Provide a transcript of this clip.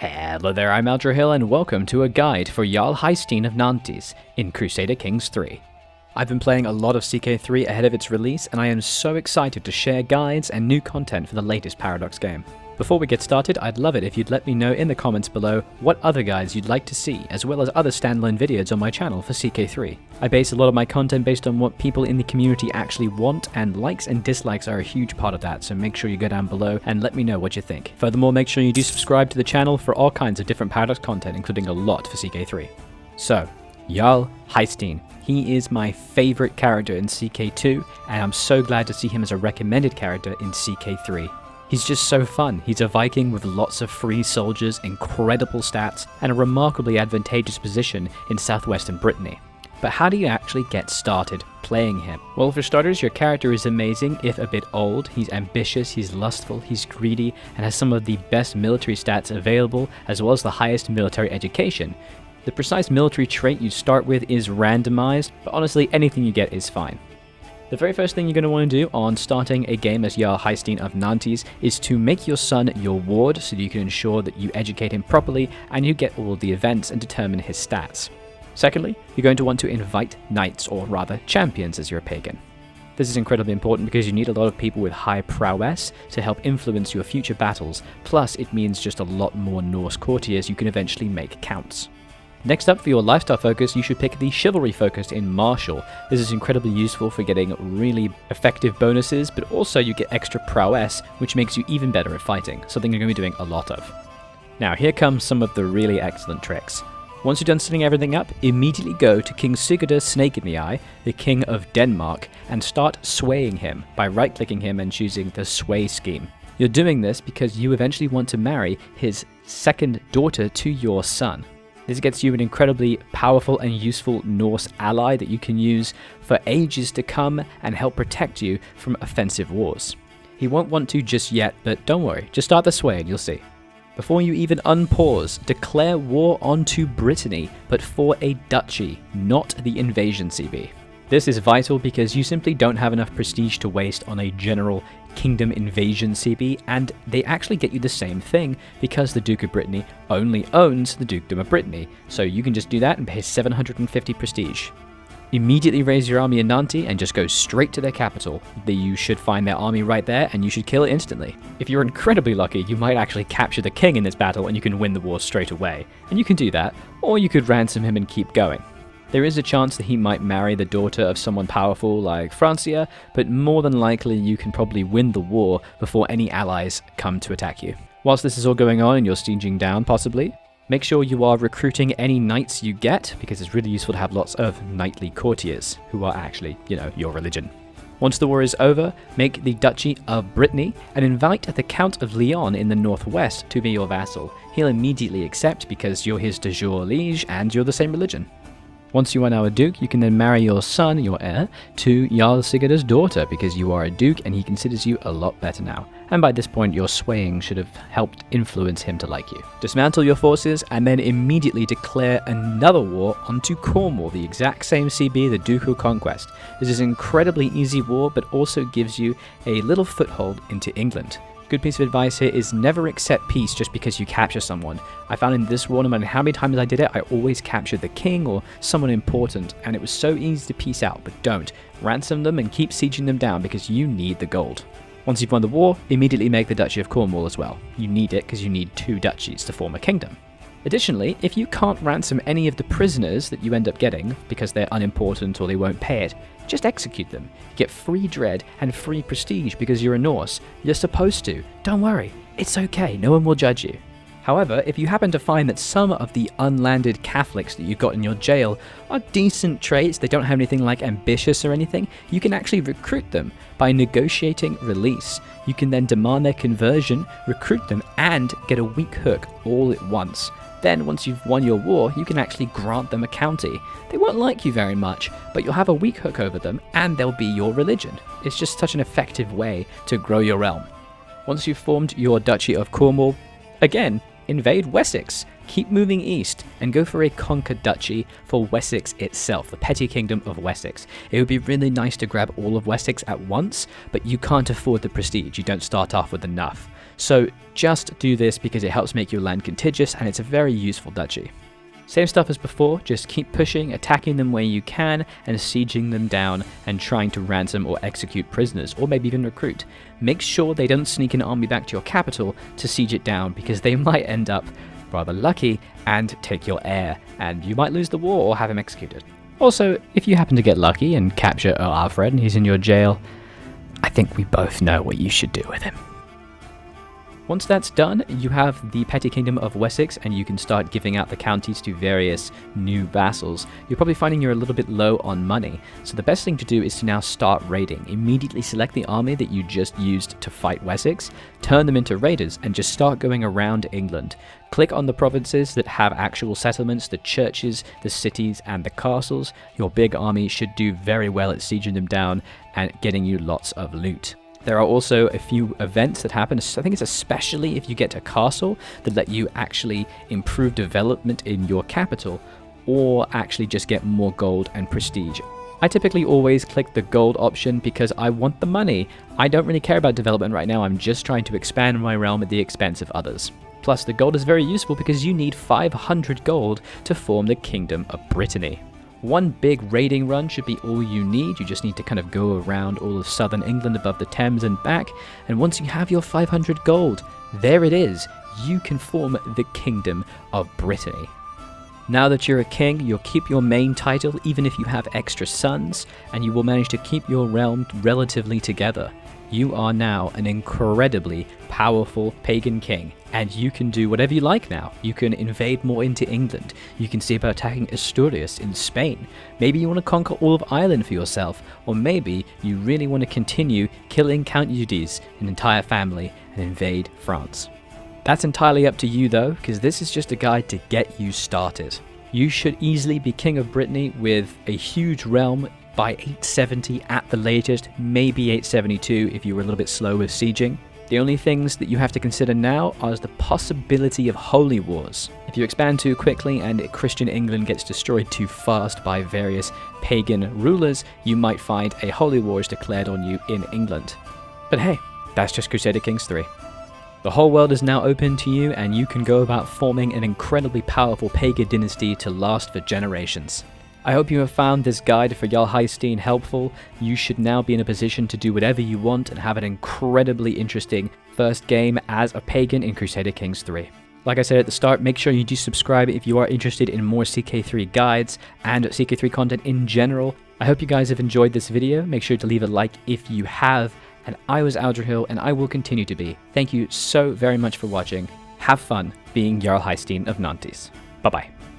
Hello there, I'm Eldrahill and welcome to a guide for Jarl Haystein of Nantes in Crusader Kings 3. I've been playing a lot of CK3 ahead of its release and I am so excited to share guides and new content for the latest Paradox game. Before we get started, I'd love it if you'd let me know in the comments below what other guides you'd like to see, as well as other standalone videos on my channel for CK3. I base a lot of my content based on what people in the community actually want, and likes and dislikes are a huge part of that, so make sure you go down below and let me know what you think. Furthermore, make sure you do subscribe to the channel for all kinds of different Paradox content, including a lot for CK3. So, Jarl Haystein. He is my favorite character in CK2, and I'm so glad to see him as a recommended character in CK3. He's just so fun. He's a Viking with lots of free soldiers, incredible stats, and a remarkably advantageous position in southwestern Brittany. But how do you actually get started playing him? Well, for starters, your character is amazing, if a bit old. He's ambitious, he's lustful, he's greedy, and has some of the best military stats available, as well as the highest military education. The precise military trait you start with is randomized, but honestly, anything you get is fine. The very first thing you're going to want to do on starting a game as Jarl Haystein of Nantes is to make your son your ward so that you can ensure that you educate him properly and you get all the events and determine his stats. Secondly, you're going to want to invite knights, or rather champions as you're a pagan. This is incredibly important because you need a lot of people with high prowess to help influence your future battles, plus it means just a lot more Norse courtiers you can eventually make counts. Next up, for your lifestyle focus, you should pick the chivalry focus in Martial. This is incredibly useful for getting really effective bonuses, but also you get extra prowess, which makes you even better at fighting, something you're going to be doing a lot of. Now, here comes some of the really excellent tricks. Once you're done setting everything up, immediately go to King Sigurd Snake in the Eye, the King of Denmark, and start swaying him by right-clicking him and choosing the Sway scheme. You're doing this because you eventually want to marry his second daughter to your son. This gets you an incredibly powerful and useful Norse ally that you can use for ages to come and help protect you from offensive wars. He won't want to just yet, but don't worry, just start the sway and you'll see. Before you even unpause, declare war onto Brittany, but for a duchy, not the invasion CB. This is vital because you simply don't have enough prestige to waste on a general kingdom invasion CB, and they actually get you the same thing because the Duke of Brittany only owns the Dukedom of Brittany, so you can just do that and pay 750 prestige. Immediately raise your army in Nantes and just go straight to their capital. You should find their army right there and you should kill it instantly. If you're incredibly lucky, you might actually capture the king in this battle and you can win the war straight away. And you can do that, or you could ransom him and keep going. There is a chance that he might marry the daughter of someone powerful like Francia, but more than likely you can probably win the war before any allies come to attack you. Whilst this is all going on and you're sieging down possibly, make sure you are recruiting any knights you get, because it's really useful to have lots of knightly courtiers who are actually, your religion. Once the war is over, make the Duchy of Brittany and invite the Count of Leon in the northwest to be your vassal. He'll immediately accept because you're his de jure liege and you're the same religion. Once you are now a duke, you can then marry your son, your heir, to Jarl Sigurd's daughter because you are a duke and he considers you a lot better now. And by this point, your swaying should have helped influence him to like you. Dismantle your forces and then immediately declare another war onto Cornwall, the exact same CB, the Ducal Conquest. This is an incredibly easy war, but also gives you a little foothold into England. Good piece of advice here is never accept peace just because you capture someone. I found in this war, no matter how many times I did it, I always captured the king or someone important, and it was so easy to peace out, but don't. Ransom them and keep sieging them down because you need the gold. Once you've won the war, immediately make the Duchy of Cornwall as well. You need it because you need 2 duchies to form a kingdom. Additionally, if you can't ransom any of the prisoners that you end up getting because they're unimportant or they won't pay it, just execute them. Get free dread and free prestige because you're a Norse. You're supposed to. Don't worry. It's okay. No one will judge you. However, if you happen to find that some of the unlanded Catholics that you've got in your jail are decent traits, they don't have anything like ambitious or anything, you can actually recruit them by negotiating release. You can then demand their conversion, recruit them, and get a weak hook all at once. Then, once you've won your war, you can actually grant them a county. They won't like you very much, but you'll have a weak hook over them, and they'll be your religion. It's just such an effective way to grow your realm. Once you've formed your Duchy of Cornwall, again, invade Wessex. Keep moving east and go for a conquered duchy for Wessex itself, the petty kingdom of Wessex. It would be really nice to grab all of Wessex at once, but you can't afford the prestige. You don't start off with enough. So just do this because it helps make your land contiguous and it's a very useful duchy. Same stuff as before, just keep pushing, attacking them where you can, and sieging them down and trying to ransom or execute prisoners, or maybe even recruit. Make sure they don't sneak an army back to your capital to siege it down, because they might end up rather lucky and take your heir, and you might lose the war or have him executed. Also, if you happen to get lucky and capture Earl Alfred and he's in your jail, I think we both know what you should do with him. Once that's done, you have the petty kingdom of Wessex and you can start giving out the counties to various new vassals. You're probably finding you're a little bit low on money, so the best thing to do is to now start raiding. Immediately select the army that you just used to fight Wessex, turn them into raiders, and just start going around England. Click on the provinces that have actual settlements, the churches, the cities, and the castles. Your big army should do very well at sieging them down and getting you lots of loot. There are also a few events that happen, I think it's especially if you get a castle, that let you actually improve development in your capital or actually just get more gold and prestige. I typically always click the gold option because I want the money. I don't really care about development right now, I'm just trying to expand my realm at the expense of others. Plus the gold is very useful because you need 500 gold to form the Kingdom of Brittany. One big raiding run should be all you need. You just need to kind of go around all of southern England above the Thames and back, and once you have your 500 gold, there it is. You can form the Kingdom of Brittany. Now that you're a king, you'll keep your main title even if you have extra sons, and you will manage to keep your realm relatively together. You are now an incredibly powerful pagan king, and you can do whatever you like now. You can invade more into England. You can see about attacking Asturias in Spain. Maybe you want to conquer all of Ireland for yourself, or maybe you really want to continue killing Count Eudes, an entire family, and invade France. That's entirely up to you though, because this is just a guide to get you started. You should easily be king of Brittany with a huge realm by 870 at the latest, maybe 872 if you were a little bit slow with sieging. The only things that you have to consider now are the possibility of holy wars. If you expand too quickly and Christian England gets destroyed too fast by various pagan rulers, you might find a holy war is declared on you in England. But hey, that's just Crusader Kings 3. The whole world is now open to you and you can go about forming an incredibly powerful pagan dynasty to last for generations. I hope you have found this guide for Jarl Haystein helpful. You should now be in a position to do whatever you want and have an incredibly interesting first game as a pagan in Crusader Kings 3. Like I said at the start, make sure you do subscribe if you are interested in more CK3 guides and CK3 content in general. I hope you guys have enjoyed this video. Make sure to leave a like if you have. And I was Aldrahill, and I will continue to be. Thank you so very much for watching. Have fun being Jarl Haystein of Nantes. Bye bye.